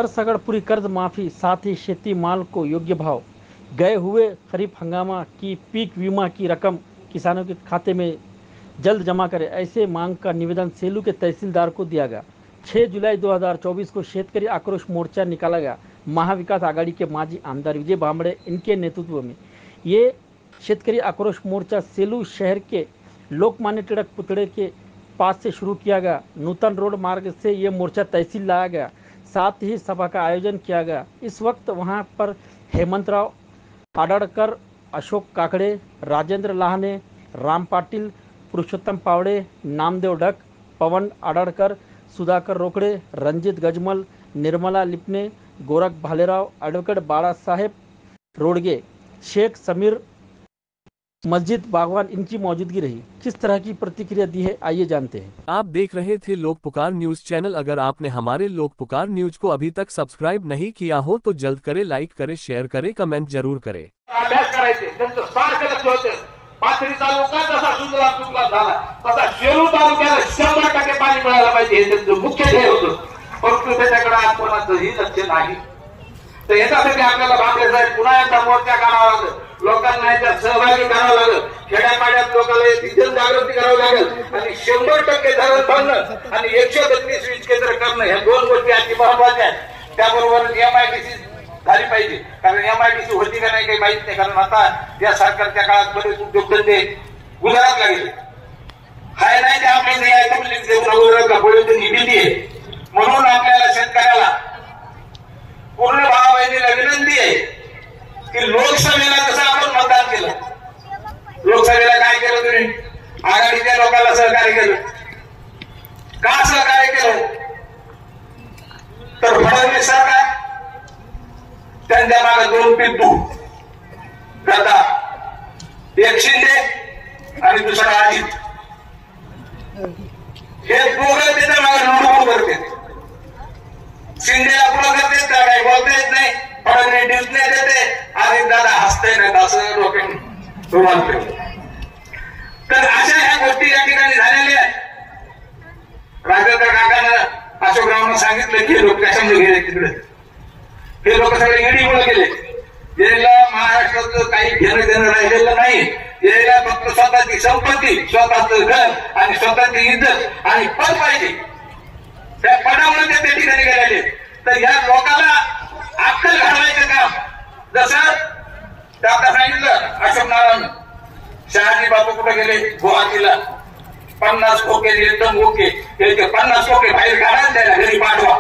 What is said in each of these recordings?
सरसगड़ पूरी कर्ज माफी, साथ ही खेती माल को योग्य भाव, गए हुए खरीफ हंगामा की पीक बीमा की रकम किसानों के खाते में जल्द जमा करें, ऐसे मांग का निवेदन सेलू के तहसीलदार को दिया गया। 6 जुलाई 2024 को शेतकरी आक्रोश मोर्चा निकाला गया। महाविकास आघाड़ी के माजी आमदार विजय भांबड़े इनके नेतृत्व में ये शेतकरी आक्रोश मोर्चा सेलू शहर के लोकमान्य टिळक पुतळे के पास से शुरू किया गया। नूतन रोड मार्ग से ये मोर्चा तहसील लाया गया, साथ ही सभा का आयोजन किया गया। इस वक्त वहां पर हेमंतराव आडड़कर, अशोक काकड़े, राजेंद्र लाहने, राम पाटिल, पुरुषोत्तम पावड़े, नामदेव डक, पवन आडड़कर, सुधाकर रोकड़े, रंजित गजमल, निर्मला लिपने, गोरख भालेराव, एडवोकेट बाड़ा साहेब रोडगे, शेख समीर, मस्जिद बागवान इनकी मौजूदगी रही। किस तरह की प्रतिक्रिया दी है, आइए जानते हैं। आप देख रहे थे लोक पुकार न्यूज चैनल। अगर आपने हमारे लोक पुकार न्यूज को अभी तक सब्सक्राइब नहीं किया हो तो जल्द करें, लाइक करें, शेयर करें, कमेंट जरूर करें। अभ्यास करायचे, त्यांचं सारखं लक्ष होतं। पाथरी तालुका जसा सुजला झाला तसा शेलू तालुक्याला 100% पाणी मिळायला पाहिजे हे त्यांचं मुख्य ध्येय होतं, परंतु त्याच्याकडे आज कोणाचंही लक्ष नाही। तर याच्यासाठी आपल्याला भांबळे साहेब पुन्हा एकदा मोर्चा काढावा लागेल, लोकांना याच्यात सहभागी करावं लागेल, खेड्यापाड्यात लोकांना याची जनजागृती करावी लागेल आणि 100% धरण बांधणं आणि 132 वीज केंद्र करणं ह्या दोन गोष्टी अति महत्वाच्या आहेत। त्याबरोबर MIDC झाली पाहिजे, कारण MIDC होती का नाही काही माहित नाही, कारण आता या सरकारच्या काळात बरेच उद्योगधंदे गुजरातला गेले। हाय नाही ते आपल्या निधी आहे, म्हणून आपल्याला शेतकऱ्याला पूर्ण भावा बहिणीला विनंती आहे की लोकसभेला जसं आपण मतदान केलं, लोकसभेला काय केलं तुम्ही? आघाडीच्या लोकांना सहकार्य केलं। का सहकार्य केलं? तर फडणवीस सरकार त्यांच्या मागे 2 पिंटू गदा, एक शिंदे आणि दुसरा अजित, हे दोघं त्याच्या मागे लुडबुड करते। शिंदेला पुढं करते, त्या काही बोलता येत नाही, फडणवीस डिस्प्ले देते आणि दादा हसते नाही असं डोक्यात रुमाल फिरतो। तर अशा ह्या गोष्टी या ठिकाणी झालेल्या आहेत। राजेंद्र काकांना अशोकरावांना सांगितलं की लोक कशामुळे गेले तिकडे, हे लोक सगळे ईडीमुळे गेले। याला महाराष्ट्राचं काही घेणं देणं राहिलेलं नाही, याला फक्त स्वतःची संपत्ती, स्वतःचं घर आणि स्वतःची इज्जत आणि पद पाहिजे, त्या पदामुळे ते त्या ठिकाणी गेलेले। तर या लोकांना अक्कल घालवायचं काम, जसं आता सांगितलं अशोक नारायण शहाजी बापू कुठे गेले? गुवाहाटीला 50 खोके एकदम ओके, 50 खोके बाहेर काढा, त्याला घरी पाठवा,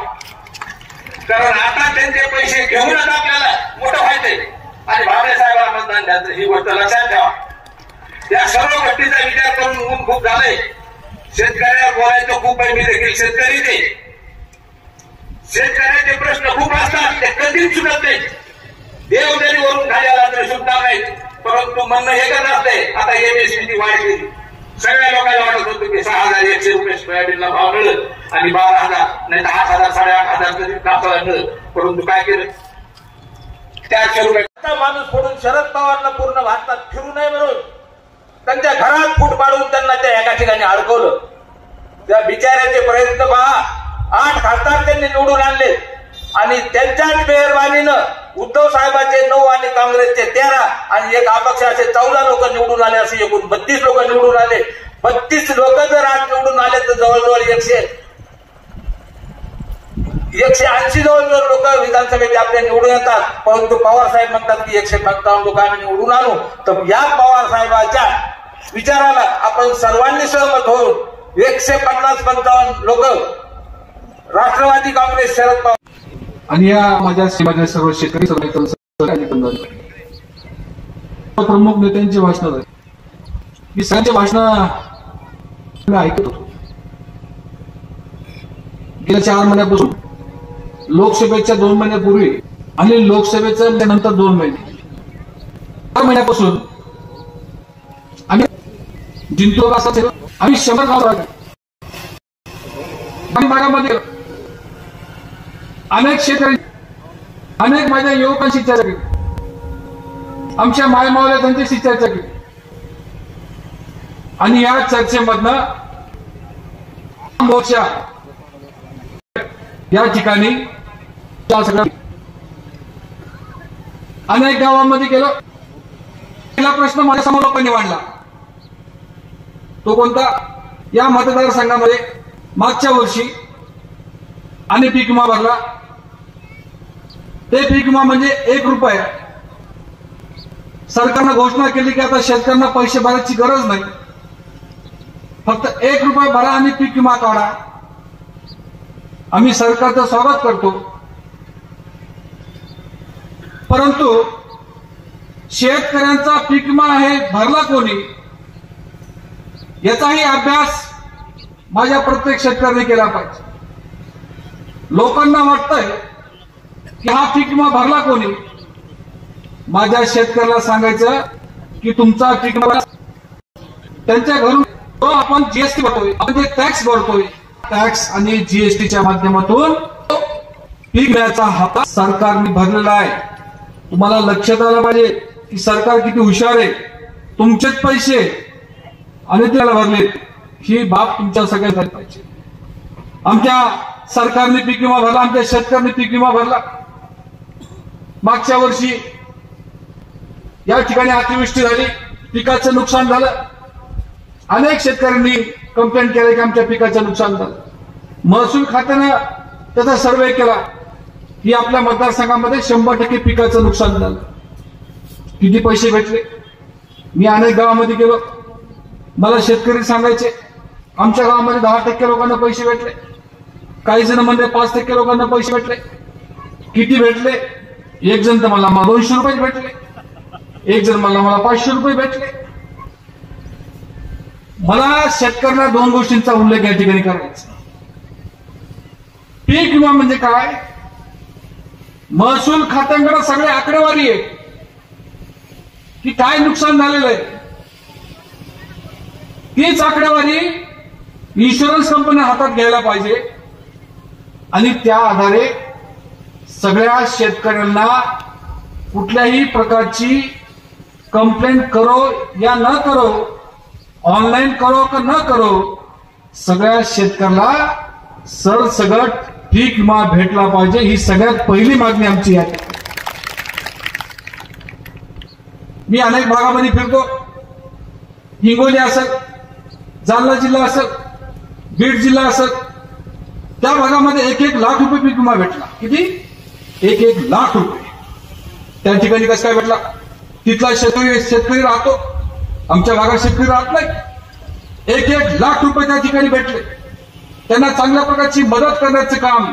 कारण आता त्यांचे पैसे घेऊनच आपल्याला मोठं व्हायचंय आणि भांबळे साहेबांना मतदान द्यायचं, ही गोष्ट लक्षात ठेवा। या सर्व गोष्टीचा विचार करून ऊन खूप झालंय। शेतकऱ्यावर बोलायचं खूप आहे, मी देखील शेतकरी ते, शेतकऱ्याचे प्रश्न खूप असतात, ते कधीच सुटत नाही। देव जरी वरून खाली आला तरी सुटणार नाही, परंतु म्हणणं एकच असते, आता MSP वाढ केली, सगळ्या लोकांना वाटत होतं की 6100 रुपये सोयाबीनला भाव मिळेल आणि 12,000 नाही तर 8,000 8,500 तरी कापसाला मिळेल, परंतु काय केलं? 400 रुपये माणूस फोडून शरद पवारला पूर्ण भारतात फिरू नये म्हणून त्यांच्या घरात फूट पाडून त्यांना त्या एका ठिकाणी अडकवलं। त्या बिचाऱ्याचे प्रयत्न पहा, 8 खासदार त्यांनी निवडून आणले आणि त्यांच्याच मेहरबानीनं उद्धव साहेबांचे 9 आणि काँग्रेसचे 13 आणि एक अपक्ष असे 14 लोक निवडून आले, असे एकूण 32 लोक निवडून आले। 32 लोक जर आज निवडून आले तर जवळजवळ 180 जवळजवळ लोक विधानसभेचे आपले निवडून येतात, परंतु पवार साहेब म्हणतात की 155 लोक आम्ही निवडून आणू। तर या पवार साहेबांच्या विचाराला आपण सर्वांनी सहमत होऊन 150-55 लोक राष्ट्रवादी काँग्रेस शरद पवार आणि या माझ्या सर्व शेतकरी प्रमुख नेत्यांची भाषण झाली, मी सगळ्यांची भाषण ऐकत होतो। गेल्या 4 महिन्यापासून, लोकसभेच्या 2 महिन्यापूर्वी आणि लोकसभेच्या नंतर 2 महिने, 4 महिन्यापासून आम्ही जिंतूर असेल, आम्ही 100 गाव आणि भागामध्ये अनेक शेतकरी, अनेक माझ्या युवकांशी चर्चा केली, आमच्या मायमावल्या त्यांच्याशी चर्चा केली आणि या चर्चेमधनं मोर्चा या ठिकाणी अनेक गावांमध्ये गेलो. पहिला प्रश्न माझ्या समोर लोकांनी मांडला तो कोणता? या मतदारसंघामध्ये मागच्या वर्षी आणि पीक विमा भरला. ते पीक विमा म्हणजे 1 रुपया. सरकारनं घोषणा केली की आता शेतकऱ्यांना पैसे भरायची गरज नाही, फक्त 1 रुपया भरा आणि पीक विमा काढा. आम्ही सरकारचं स्वागत करतो, परंतु शेतकऱ्यांचा पीक विमा हे भरला कोणी याचाही अभ्यास माझ्या प्रत्येक शेतकऱ्याने केला पाहिजे. लोकांना वाटतंय की हा पीक विमा भरला कोणी. माझ्या शेतकऱ्याला सांगायचं की तुमचा पीक विमा त्यांच्या घरून आपण जीएसटी भरतोय, आपण जे टॅक्स भरतोय, टॅक्स आणि जीएसटीच्या माध्यमातून पीक विम्याचा हप्ता सरकारने भरलेला आहे. तुम्हाला लक्षात आलं पाहिजे की सरकार किती हुशार आहे. तुमचेच पैसे आणि त्याला भरले, ही बाब तुमच्या सगळ्यात झाली पाहिजे. आमच्या सरकारने पीक विमा भरला, आमच्या शेतकऱ्यांनी पीक विमा भरला. मागच्या वर्षी या ठिकाणी अतिवृष्टी झाली, पिकाचं नुकसान झालं. अनेक शेतकऱ्यांनी कंप्लेंट केलं की आमच्या पिकाचं नुकसान झालं. महसूल खात्यानं त्याचा सर्वे केला की आपल्या मतदारसंघामध्ये 100% पिकाचं नुकसान झालं. किती पैसे भेटले? मी अनेक गावामध्ये गेलो, मला शेतकरी सांगायचे आमच्या गावामध्ये 10% लोकांना पैसे भेटले, काही जण म्हणजे 5% लोकांना पैसे भेटले. किती भेटले? एक जण तर मला 200 रुपये भेटले, एक जण मला 500 रुपये भेटले. मला शेतकऱ्यांना 2 गोष्टींचा उल्लेख या ठिकाणी करायचा. पीक विमा म्हणजे काय? महसूल खात्यांकडे सगळे आकडेवारी आहे की काय नुकसान झालेलं आहे. तीच आकडेवारी इन्शुरन्स कंपन्या हातात घ्यायला पाहिजे आणि त्या आधारे सगळ्या शेतकऱ्यांना कुठल्याही प्रकारची कंप्लेंट करो या न करो, ऑनलाईन करो का न करो, सगळ्या शेतकऱ्याला सरसगट पीक विमा भेटला पाहिजे. ही सगळ्यात पहिली मागणी आमची आहे. मी अनेक भागामध्ये फिरतो, हिंगोली असेल, जालना जिल्हा असेल, बीड जिल्हा असेल, त्या भागामध्ये 1-1 लाख रुपये पीक विमा भेटला. किती? 1-1 लाख रुपये. त्या ठिकाणी कसं काय भेटला? तिथला शेतकरी राहतो, आमच्या भागात शेतकरी राहत नाही. 1-1 लाख रुपये त्या ठिकाणी भेटले. त्यांना चांगल्या प्रकारची मदत करण्याचं काम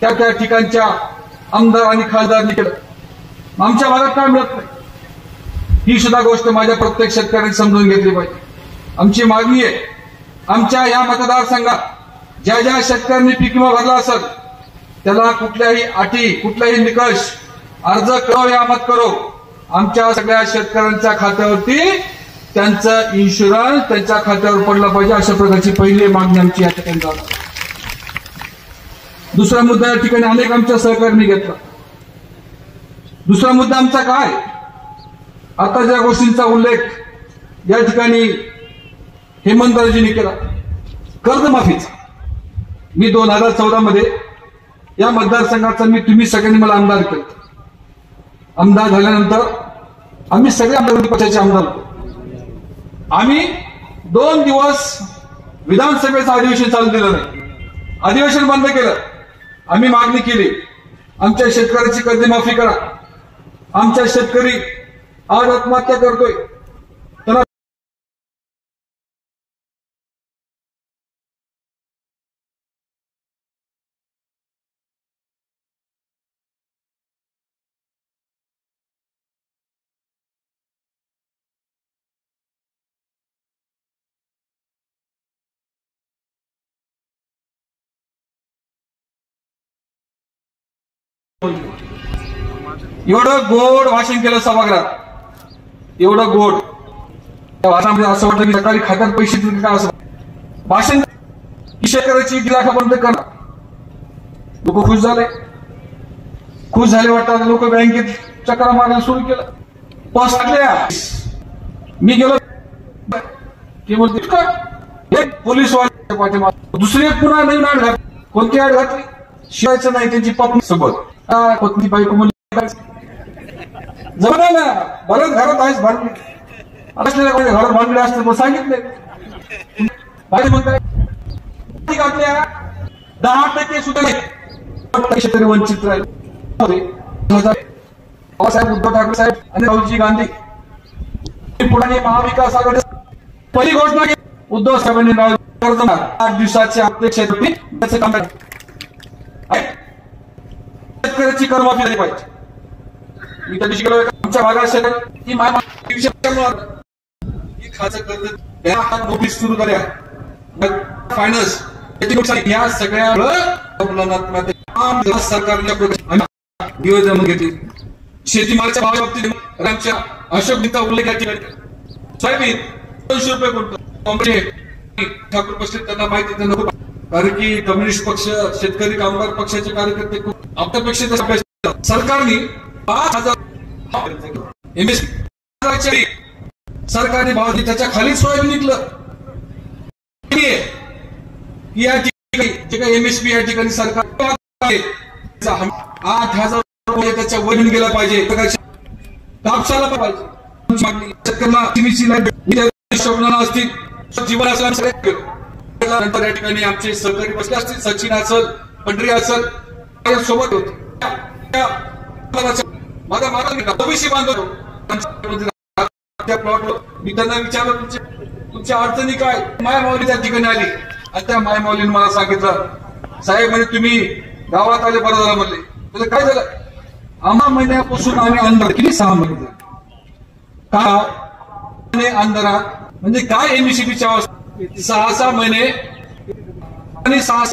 त्या ठिकाणच्या आमदार आणि खासदारांनी केलं. आमच्या भागात काय मिळत नाही, ही सुद्धा गोष्ट माझ्या प्रत्येक शेतकऱ्यांनी समजून घेतली पाहिजे. आमची मागणी आहे, आमच्या या मतदारसंघात ज्या ज्या शेतकऱ्यांनी पीक विमा भरला असेल त्याला कुठल्याही अटी, कुठलाही निकष, अर्ज करो या मत करो, आमच्या सगळ्या शेतकऱ्यांच्या खात्यावरती त्यांचं इन्शुरन्स त्यांच्या खात्यावर पडलं पाहिजे. अशा प्रकारची पहिली मागणी आमची या ठिकाणी झाली. दुसरा मुद्दा या ठिकाणी अनेक आमच्या सहकार्याने घेतला. दुसरा मुद्दा आमचा काय? आता ज्या गोष्टींचा उल्लेख या ठिकाणी हेमंतरावजींनी केला, कर्जमाफीचा. मी 2014 मध्ये या मतदारसंघाचा तुम्ही सगळ्यांनी मला आमदार केलं. आमदार झाल्यानंतर आम्ही सगळे आमदार पक्षाचे आमदार होतो. आम्ही 2 दिवस विधानसभेचं अधिवेशन चालू दिलं नाही, अधिवेशन बंद केलं. आम्ही मागणी केली, आमच्या शेतकऱ्याची कर्जमाफी करा. आमचा शेतकरी आज आत्महत्या करतोय, त्यांना एवढं गोड भाषण केलं सभागृहात, एवढं गोड. त्या भाषणामध्ये असं वाटतं की सकाळी खात्यात पैसे देतील का, असं भाषण. शेतकऱ्याची गिराखापर्यंत करा. लोक खुश झाले वाटतात. लोक बँकेत चक्रा मारायला सुरू केलं. मी गेलो की बोलते पोलीस वाले, दुसरी पुन्हा नवीन आड घातली. कोणती आड घातली? शिवायचं नाही, त्यांची पत्नी सोबत पत्नी बायको मुली जमणार ना. बरंच घरात आहेच भांडणे असलेल्या घरात भांडले असते मग सांगितले आपल्या 10% सुद्धा नाही तरी वंचित राहील. बाबासाहेब उद्धव ठाकरे साहेब आणि राहुलजी गांधी पुढे महाविकास आघाडी पहिली घोषणा केली. उद्धव साहेबांनी 8 दिवसाच्या अपेक्षेसाठी त्याचे काम शेतकऱ्याची कर्जमाफी झाली पाहिजे. मी त्या दिवशी गेलो आमच्या भागात शेतकरी खाचं कर्ज नोटीस सुरू झाल्या फायनान्स या सगळ्या सरकारने नियोजन घेतले. शेतीमालाच्या भावाबाबतीत आमच्या अशोक गीता उल्लेख या ठिकाणी सोयाबीन 200 रुपये क्विंटल. ठाकूर बसले त्यांना माहिती त्यांना कारण की कम्युनिस्ट पक्ष शेतकरी कामगार पक्षाचे कार्यकर्ते खूप आपल्यापेक्षा सरकारने 5,000 MSP सरकारने भाव त्याच्या खाली सोयाबीन निघलं. या ठिकाणी जे काही MSP या ठिकाणी सरकार 8,000 रुपये त्याच्या वरून गेला पाहिजे. कापसाला पाहिजे शेतकऱ्यांना असतील जीवन असेल नंतर या ठिकाणी आमचे सहकारी बसले असतील सचिन असेल पंढरी असेल सोबत होते. माझा ओबीसी बांधव प्लॉटवर मी त्यांना विचारलं तुमच्या अडचणी काय. मायामाऊली त्या ठिकाणी आली आणि त्या मायामाऊलीने मला सांगितलं साहेब म्हणजे तुम्ही गावात आले बरं झालं म्हणले. म्हणजे काय झालं 6 महिन्यापासून आम्ही अंधार किती 6 महिने का अंधारात म्हणजे काय MSPच्या अवस्था 6 महिने आणि 6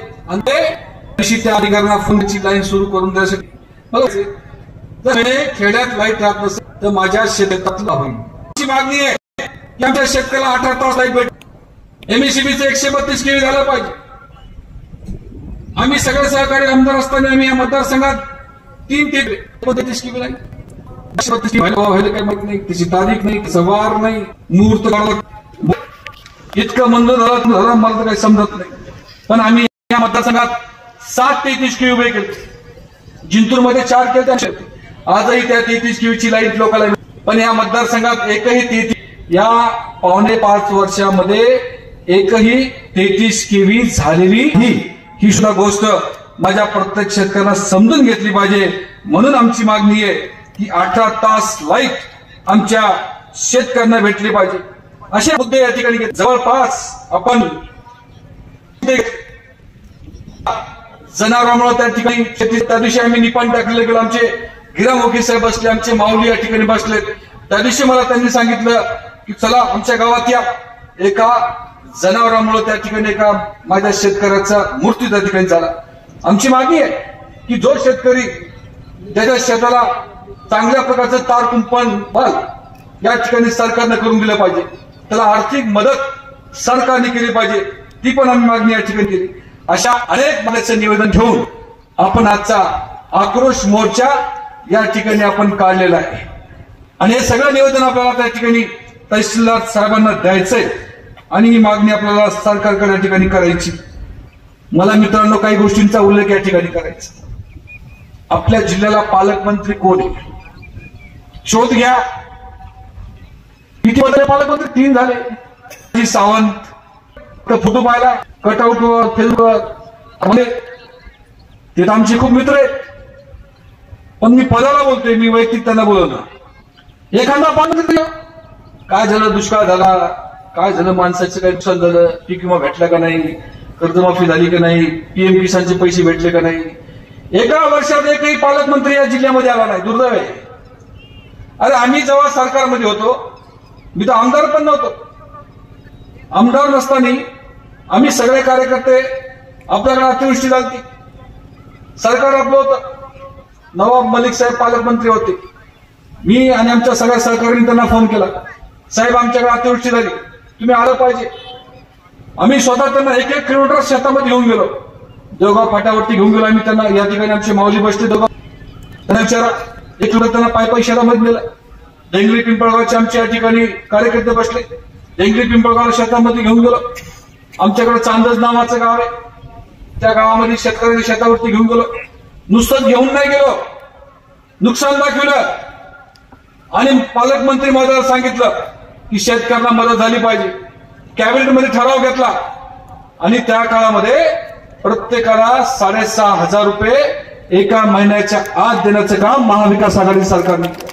त्या अधिकाऱ्यांना फोनची लाईन सुरू करून द्यायसाठी जर खेड्यात लाईट राहत नसेल तर माझ्या शेतातला होईल. मागणी आहे की आमच्या शेतकऱ्याला 18 तास लाईट भेटेल. MSPचं 132 kV झालं पाहिजे. आम्ही सगळे सहकारी आमदार असताना आम्ही या मतदारसंघात 3 ते 32 kV नाही काही माहित नाही त्याची तारीख नाही त्याचा वार नाही मुहूर्त इतकं मंद झालं मला तर काही समजत नाही. पण आम्ही या मतदारसंघात 7 ते 33 kV उभे केले. जिंतूरमध्ये 4 केले. आजही त्या 33 kV ची लाईट लोकांना पण या मतदारसंघात एकही 33 या 4.5 वर्षामध्ये एकही 33 kV झालेली ही सुद्धा गोष्ट माझ्या प्रत्येक शेतकऱ्यांना समजून घेतली पाहिजे. म्हणून आमची मागणी आहे की 18 तास लाईट आमच्या शेतकऱ्यांना भेटली पाहिजे. असे मुद्दे या ठिकाणी जवळपास आपण जनावरांमुळे त्या ठिकाणी त्या दिवशी आम्ही निपाण टाकलेले गेलो. आमचे गिरामोगी साहेब बसले आमचे माऊली या ठिकाणी बसले. त्या दिवशी मला त्यांनी सांगितलं की चला आमच्या गावात या. एका जनावरांमुळे त्या ठिकाणी एका माझ्या शेतकऱ्याचा मृत्यू त्या ठिकाणी झाला. आमची मागणी आहे की जो शेतकरी त्याच्या शेताला चांगल्या प्रकारचं तार कुंपण बल या ठिकाणी सरकारनं करून दिलं पाहिजे. त्याला आर्थिक मदत सरकारने केली पाहिजे. ती पण आम्ही मागणी या ठिकाणी केली. अशा अनेक मागण्याचं निवेदन घेऊन आपण आजचा आक्रोश मोर्चा या ठिकाणी आपण काढलेला आहे. आणि हे सगळं निवेदन आपल्याला त्या ठिकाणी तहसीलदार साहेबांना द्यायचंय आणि ही मागणी आपल्याला सरकारकडे या ठिकाणी करायची. मला मित्रांनो काही गोष्टींचा उल्लेख या ठिकाणी करायचा. आपल्या जिल्ह्याला पालकमंत्री कोण आहे शोध घ्या. किती बदल पालकमंत्री 3 झाले. सावंत फोटो पाहिला कटआउटवर फेसबुकवर ते तर आमचे खूप मित्र आहेत. पण मी पदाला बोलतोय मी वैयक्तिक त्यांना बोलवलं. एखादा पालकमंत्री काय झालं दुष्काळ झाला काय झालं माणसाचं काय नुकसान झालं पीक विमा भेटला का नाही कर्जमाफी झाली का नाही PM किसानचे पैसे भेटले का नाही. एका वर्षात एकही पालकमंत्री या जिल्ह्यामध्ये आला नाही. दुर्दैव आहे. अरे आम्ही जेव्हा सरकारमध्ये होतो मी तर आमदार पण नव्हतो. आमदार नसताना आम्ही सगळे कार्यकर्ते आपल्याकडे अतिवृष्टी झाली सरकार आपलं होतं. नवाब मलिक साहेब पालकमंत्री होते. मी आणि आमच्या सगळ्या सहकाऱ्यांनी त्यांना फोन केला साहेब आमच्याकडे अतिवृष्टी झाली तुम्ही आलं पाहिजे. आम्ही स्वतः त्यांना 1-1 किलोमीटर शेतामध्ये घेऊन गेलो. देवगाव फाट्यावरती घेऊन गेलो आम्ही त्यांना. या ठिकाणी आमचे माऊली बसले देवगाव त्यांना विचारा 1 किलोमीटर त्यांना पायी शेतामध्ये नेलं. डेंगरी पिंपळगावचे आमचे या ठिकाणी कार्यकर्ते बसले. डेंगरी पिंपळगाव शेतामध्ये घेऊन गेलो. आमच्याकडे चांदज नावाचं गाव आहे त्या गावामध्ये शेतकऱ्यांच्या शेतावरती घेऊन गेलो. नुसतं घेऊन नाही गेलो, नुकसान दाखवलं आणि पालकमंत्री महोदयाला सांगितलं की शेतकऱ्यांना मदत झाली पाहिजे. कॅबिनेटमध्ये ठराव घेतला आणि त्या काळामध्ये प्रत्येकाला 6,500 रुपये एका महिन्याच्या आत देण्याचं काम महाविकास आघाडी सरकारने केलं.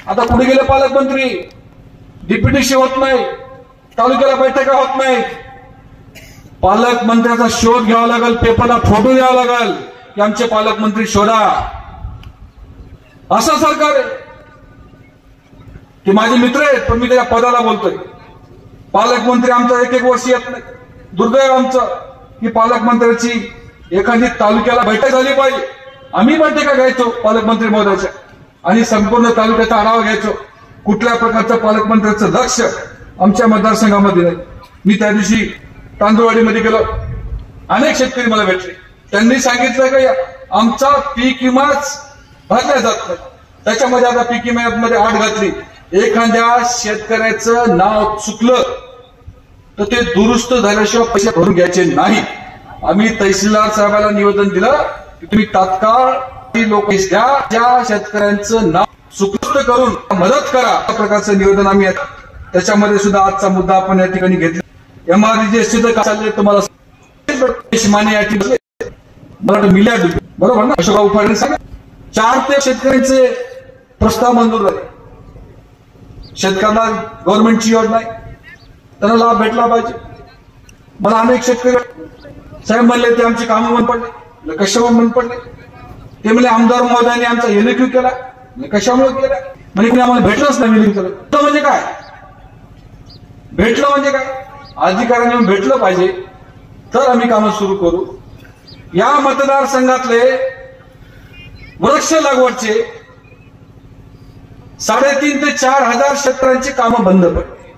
आता कुठे गेले पालकमंत्री? डिप्युटीशी होत नाही, तालुक्याला बैठका होत नाही. पालकमंत्र्याचा शोध घ्यावा लागेल, पेपरला फोटो द्यावा लागेल की आमचे पालकमंत्री शोधा. असं सरकार आहे. ते माझे मित्र आहेत पण मी त्याच्या पदाला बोलतोय. पालकमंत्री आमचा 1-1 वर्ष येत नाही. दुर्दैव आमचं की पालकमंत्र्याची एखादी तालुक्याला बैठक झाली पाहिजे. आम्ही बैठका घ्यायचो पालकमंत्री महोदयाच्या आणि संपूर्ण तालुक्याचा आढावा घ्यायचो. कुठल्या प्रकारचं पालकमंत्र्याचं लक्ष आमच्या मतदारसंघामध्ये नाही. मी त्या दिवशी तांदूळवाडीमध्ये गेलो, अनेक शेतकरी मला भेटले. त्यांनी सांगितलं की आमचा पीक विमाच भरला जात नाही. त्याच्यामध्ये आता पीक विम्यामध्ये आठ घातली. एखाद्या शेतकऱ्याचं नाव चुकलं तर ते दुरुस्त झाल्याशिवाय पैसे भरून घ्यायचे नाही. आम्ही तहसीलदार साहेबांना निवेदन दिलं की तुम्ही तात्काळ लोक द्या, ज्या शेतकऱ्यांचं नाव सुकृत करून मदत करा. या प्रकारचं निवेदन आम्ही त्याच्यामध्ये सुद्धा आजचा मुद्दा आपण या ठिकाणी घेतला. एमआरजे सुद्धा चालले तुम्हाला माने या ठिकाणी मला मिल्या बरोबर ना. अशोकराव उफाळे सांगा 4 ते शेतकऱ्यांचे प्रस्ताव मंजूर झाले. शेतकऱ्यांना गव्हर्नमेंटची योजना आहे, त्यांना लाभ भेटला पाहिजे. मला अनेक शेतकरी साहेब म्हणले ते आमची कामं बंद पडले. कशामुळे बंद पडले? ते म्हणले आमदार महोदयांनी आमचा एलक्यू केला. कशामुळे केला? म्हणजे आम्हाला भेटलंच नाही. एलक्यू केलं म्हणजे काय? भेटलं म्हणजे काय? अधिकाऱ्यांनी भेटलं पाहिजे तर आम्ही कामं सुरू करू. या मतदारसंघातले वृक्ष लागवडचे 3,500 ते 4,000 शेतकऱ्यांची कामं बंद पडली.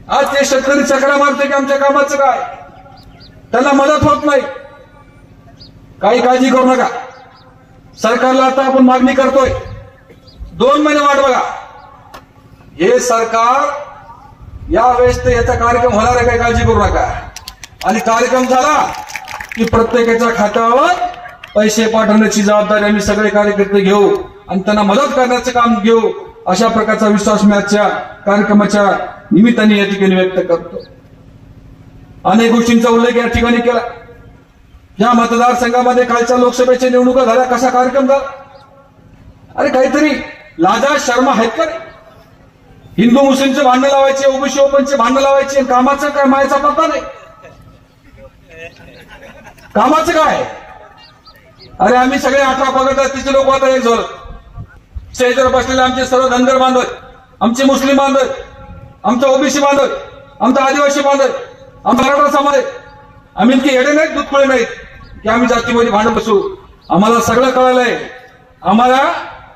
आज ते शेतकरी चकरा मारते की आमच्या कामाचं काय? त्यांना मदत होत नाही. काही काळजी करू नका. सरकारला आता आपण मागणी करतोय 2 महिने वाट बघा. हे सरकार यावेळेस तर याचा कार्यक्रम होणार आहे, काही काळजी करू नका. आणि कार्यक्रम झाला की प्रत्येकाच्या खात्यावर पैसे पाठवण्याची जबाबदारी आम्ही सगळे कार्यकर्ते घेऊ आणि त्यांना मदत करण्याचं काम घेऊ. अशा प्रकारचा विश्वास मी आजच्या कार्यक्रमाच्या निमित्ताने या ठिकाणी व्यक्त करतो. अनेक गोष्टींचा उल्लेख या ठिकाणी केला. या मतदारसंघामध्ये कालच्या लोकसभेच्या निवडणुका झाल्या, कसा कार्यक्रम झाला? अरे काहीतरी लाजा शर्मा आहेत का? हिंदू मुस्लिमचे भांडण लावायचे, ओबीसी ओपनचे भांडण लावायचे. कामाचं काय? मायाचा पत्ता नाही. कामाचं काय? अरे आम्ही सगळे 18 पगडतात, तिचे लोक आता एक झालं. स्टेजवर बसलेले आमचे सर्व धनगर बांधव, आमचे मुस्लिम बांधव, आमचा ओबीसी बांधव, आमचा आदिवासी बांधव, आमचा मराठा समाज. आम्ही इतके येडे नाहीत, दुधखोळे नाहीत की आम्ही जातीमध्ये भांडण बसू. आम्हाला सगळं कळालंय. आम्हाला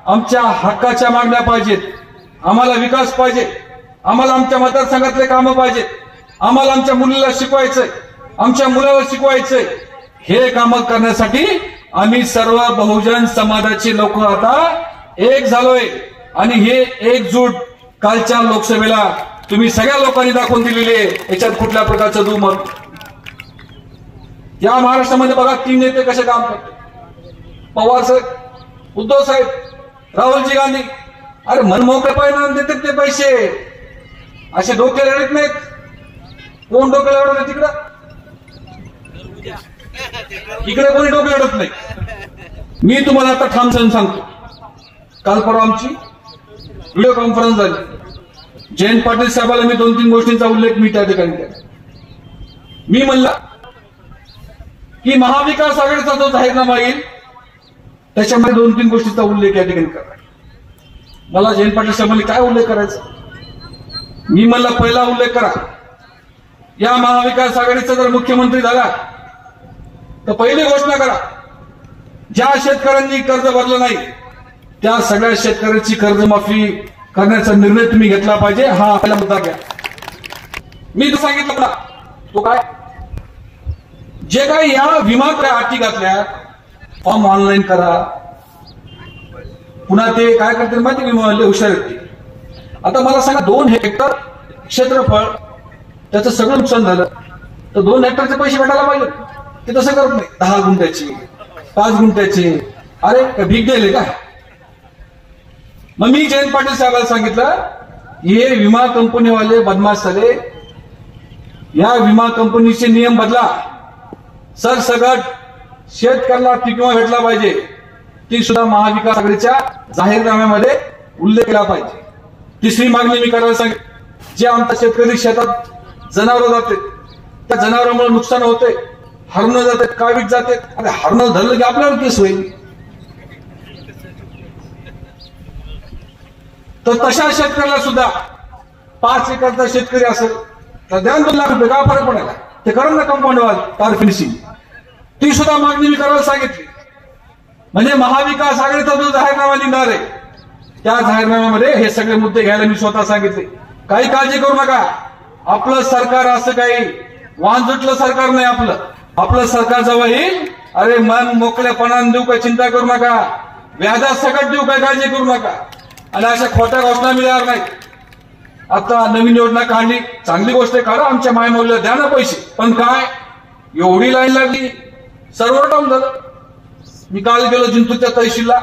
आमच्या हक्काच्या मागण्या पाहिजेत. आम्हाला विकास पाहिजे. आम्हाला आमच्या मतदारसंघातले कामं पाहिजेत. आम्हाला आमच्या मुलीला शिकवायचंय, आमच्या मुलाला शिकवायचंय. हे कामं करण्यासाठी आम्ही सर्व बहुजन समाजाचे लोक आता एक झालोय. आणि हे एकजूट कालच्या लोकसभेला तुम्ही सगळ्या लोकांनी दाखवून दिलेली आहे. याच्यात कुठल्या प्रकारचं दुमत? या महाराष्ट्रामध्ये बघा 3 नेते कसे काम करतात. पवार साहेब, उद्धव साहेब, राहुलजी गांधी. अरे मनमोकळेपणाने देतात ते पैसे, असे डोके लढत नाहीत. कोण डोके लढवलं तिकडं? इकडे कोणी डोके लढत नाही. मी तुम्हाला आता ठाम सांगतो. काल परवा आमची व्हिडिओ कॉन्फरन्स झाली. जयंत पाटील साहेबांना मी 2-3 गोष्टींचा उल्लेख मी त्या ठिकाणी केला. मी म्हणला की महाविकास आघाडीचा जो जाहीरनामा येईल त्याच्यामध्ये 2-3 गोष्टींचा उल्लेख या ठिकाणी करा. मला जयंत पाटील साहेबांनी काय उल्लेख करायचा? मी म्हणला पहिला उल्लेख करा, या महाविकास आघाडीचा जर मुख्यमंत्री झाला तर पहिली घोषणा करा, ज्या शेतकऱ्यांनी कर्ज भरलं नाही त्या सगळ्या शेतकऱ्यांची कर्जमाफी करण्याचा निर्णय तुम्ही घेतला पाहिजे. हा पहिला मुद्दा घ्या. मी सांगितलं मला तो काय, जे काही या विमा अटी घातल्या, फॉर्म ऑनलाईन करा. पुन्हा ते काय करते माहिती? विमा हुशार येते. आता मला सांगा 2 हेक्टर क्षेत्रफळ, त्याचं सगळं नुकसान झालं तर 2 हेक्टरचे पैसे भेटायला पाहिजे. ते तसं करत नाही. 10 गुंठ्याची 5 गुंठ्याचे, अरे का भीक द्यायले का? मग मी जयंत पाटील साहेबांना सांगितलं, हे विमा कंपनीवाले बदमाश झाले, या विमा कंपनीचे नियम बदला, सरसगट शेतकऱ्याला पीक विमा भेटला पाहिजे, ती सुद्धा महाविकास आघाडीच्या जाहीरनाम्यामध्ये उल्लेख केला पाहिजे. तिसरी मागणी मी करायला सांगितली, जे आमच्या शेतकरी शेतात जनावर जाते, त्या जनावरांमुळे नुकसान होते, हरणं जाते, कावीट जाते, अरे हरणं धरलं की आपल्यावर केस होईल. तर तशा शेतकऱ्याला सुद्धा 5 एकरचा शेतकरी असेल तर द्या 2 लाख रुपये, काय फरक पडायला, ते करा ना कंपाऊंड वॉल, तार फिनिशिंग. ती सुद्धा मागणी मी करायला सांगितली. म्हणजे महाविकास आघाडीचा जो जाहीरनामा निघणार आहे, त्या जाहीरनाम्यामध्ये हे सगळे मुद्दे घ्यायला मी स्वतः सांगितले. काही काळजी करू नका, आपलं सरकार असं काही वांजुटलं सरकार नाही. आपलं सरकार जेव्हा येईल, अरे मन मोकळेपणाने देऊ, काही चिंता करू नका, व्याजात सकट देऊ, काही काळजी करू नका, आणि अशा खोट्या घोषणा मिळणार नाही. आता नवीन योजना काढली, चांगली गोष्ट आहे, काढा, आमच्या मायमौल्य द्या ना पैसे, पण काय एवढी लाईन लागली, सर्व्हर डाऊन झालं. मी काल गेलो जिंतूरच्या तहसीलला,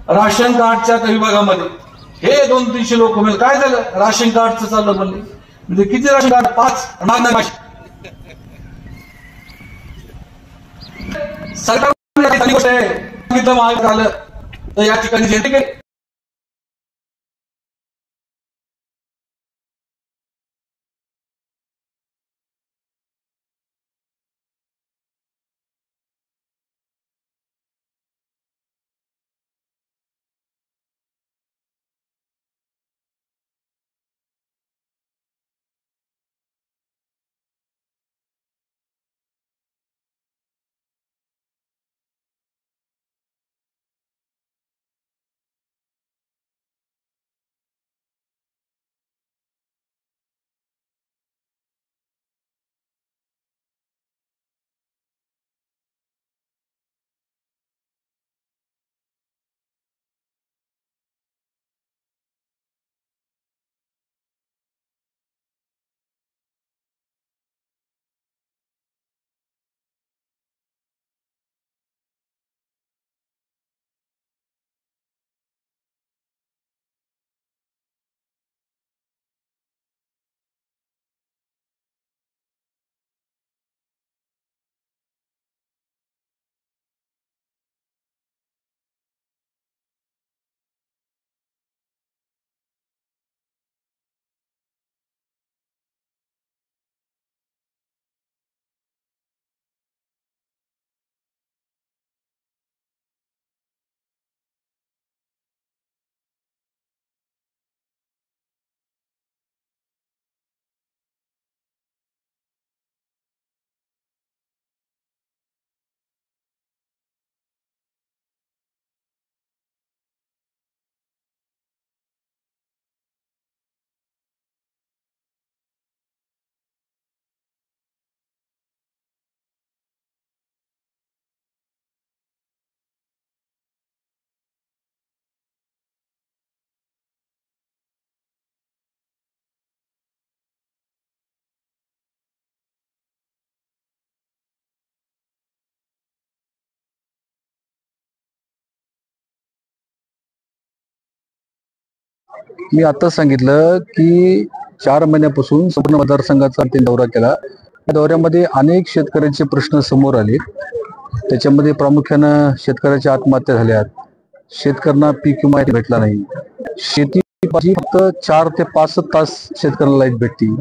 राशन कार्डच्या विभागामध्ये हे 200-300 लोक मिळेल. काय झालं, राशन कार्डचं चाललं म्हणले. म्हणजे किती राशन कार्ड? 5. सरकार गोष्ट आहे, झालं तर या ठिकाणी जनते मी आता सांगितलं की 4 महिन्यापासून संपूर्ण मतदारसंघाचा दौरा केला. या दौऱ्यामध्ये अनेक शेतकऱ्यांचे प्रश्न समोर आले. त्याच्यामध्ये प्रामुख्यानं शेतकऱ्याच्या आत्महत्या झाल्यात, शेतकऱ्यांना पीक विमा भेटला नाही, शेती फक्त 4 ते 5 तास शेतकऱ्यांना लाईट भेटती,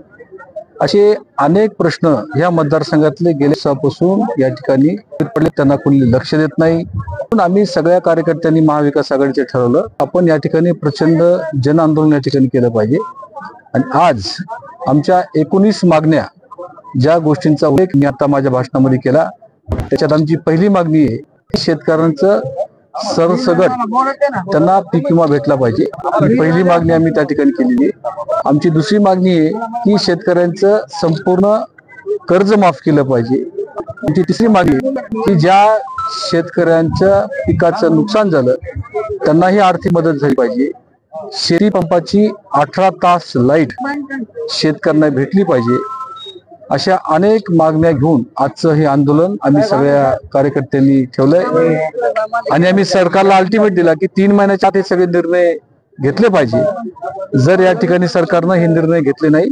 असे अनेक प्रश्न ह्या मतदारसंघातले गेल्या दिवसापासून या ठिकाणी पडले. त्यांना कोणी लक्ष देत नाही. पण आम्ही सगळ्या कार्यकर्त्यांनी महाविकास आघाडीचे ठरवलं, आपण या ठिकाणी प्रचंड जन आंदोलन या ठिकाणी केलं पाहिजे. आणि आज आमच्या 19 मागण्या, ज्या गोष्टींचा उल्लेख मी आता माझ्या भाषणामध्ये केला, त्याच्यात आमची पहिली मागणी आहे की शेतकऱ्यांचं सरसगट त्यांना पीक विमा भेटला पाहिजे. पहिली मागणी आम्ही त्या ठिकाणी केलेली आहे. आमची दुसरी मागणी आहे की शेतकऱ्यांचं संपूर्ण कर्ज माफ केलं पाहिजे. आमची तिसरी मागणी आहे की ज्या शेतकऱ्यांच्या पिकाचं नुकसान झालं त्यांनाही आर्थिक मदत झाली पाहिजे. शेती पंपाची 18 तास लाईट शेतकऱ्यांना भेटली पाहिजे. अशा अनेक मागण्या घेऊन आजचं हे आंदोलन आम्ही सगळ्या कार्यकर्त्यांनी ठेवलंय आणि आम्ही सरकारला अल्टिमेट दिला की 3 महिन्याच्या आत हे सगळे निर्णय घेतले पाहिजे. जर या ठिकाणी सरकारनं हे निर्णय घेतले नाही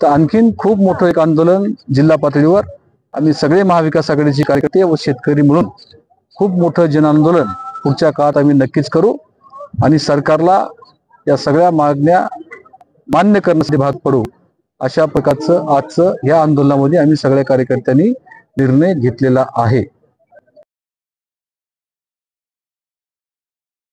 तर आणखीन खूप मोठं एक आंदोलन जिल्हा पातळीवर आम्ही सगळे महाविकास आघाडीचे कार्यकर्ते व शेतकरी मिळून खूप मोठं जन आंदोलन पुढच्या काळात आम्ही नक्कीच करू आणि सरकारला या सगळ्या मागण्या मान्य करण्यासाठी भाग पडू. अशा प्रकारचं आजचं या आंदोलनामध्ये आम्ही सगळ्या कार्यकर्त्यांनी निर्णय घेतलेला आहे.